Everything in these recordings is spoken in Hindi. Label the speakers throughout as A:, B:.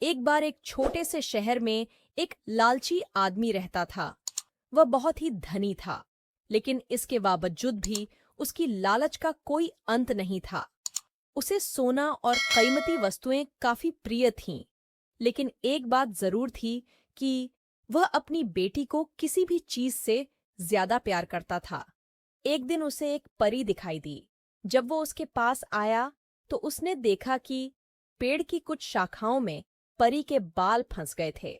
A: एक बार एक छोटे से शहर में एक लालची आदमी रहता था। वह बहुत ही धनी था, लेकिन इसके बावजूद भी उसकी लालच का कोई अंत नहीं था। उसे सोना और कीमती वस्तुएं काफी प्रिय थीं, लेकिन एक बात जरूर थी कि वह अपनी बेटी को किसी भी चीज से ज्यादा प्यार करता था। एक दिन उसे एक परी दिखाई दी। जब वो उसके पास आया तो उसने देखा कि पेड़ की कुछ शाखाओं में परी के बाल फंस गए थे।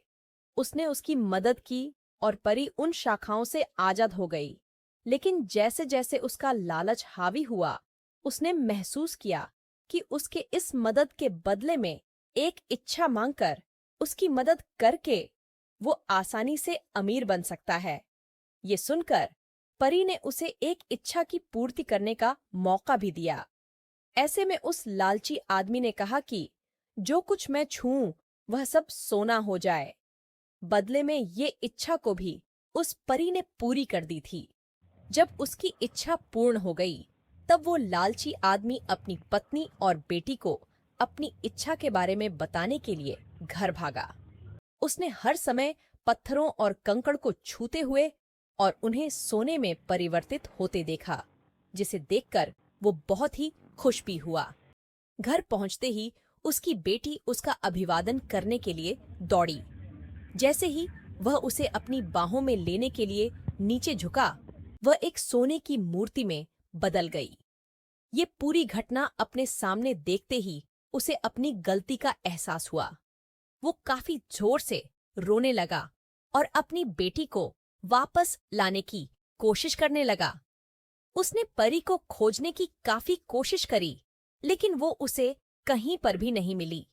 A: उसने उसकी मदद की और परी उन शाखाओं से आजाद हो गई। लेकिन जैसे जैसे उसका लालच हावी हुआ, उसने महसूस किया कि उसके इस मदद के बदले में एक इच्छा मांगकर उसकी मदद करके वो आसानी से अमीर बन सकता है। ये सुनकर परी ने उसे एक इच्छा की पूर्ति करने का मौका भी दिया। ऐसे में उस लालची आदमी ने कहा कि जो कुछ मैं छूऊं वह सब सोना हो जाए। बदले में ये इच्छा को भी उस परी ने पूरी कर दी थी। जब उसकी इच्छा पूर्ण हो गई, तब वो लालची आदमी अपनी पत्नी और बेटी को अपनी इच्छा के बारे में बताने के लिए घर भागा। उसने हर समय पत्थरों और कंकड़ को छूते हुए और उन्हें सोने में परिवर्तित होते देखा, जिसे देखकर वो बहुत ही खुश भी हुआ। घर पहुंचते ही उसकी बेटी उसका अभिवादन करने के लिए दौड़ी। जैसे ही वह उसे अपनी बाहों में लेने के लिए नीचे झुका, वह एक सोने की मूर्ति में बदल गई। ये पूरी घटना अपने सामने देखते ही उसे अपनी गलती का एहसास हुआ। वो काफी जोर से रोने लगा और अपनी बेटी को वापस लाने की कोशिश करने लगा। उसने परी को खोजने की काफी कोशिश करी, लेकिन वो उसे कहीं पर भी नहीं मिली।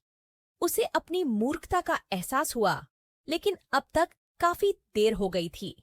A: उसे अपनी मूर्खता का एहसास हुआ, लेकिन अब तक काफी देर हो गई थी।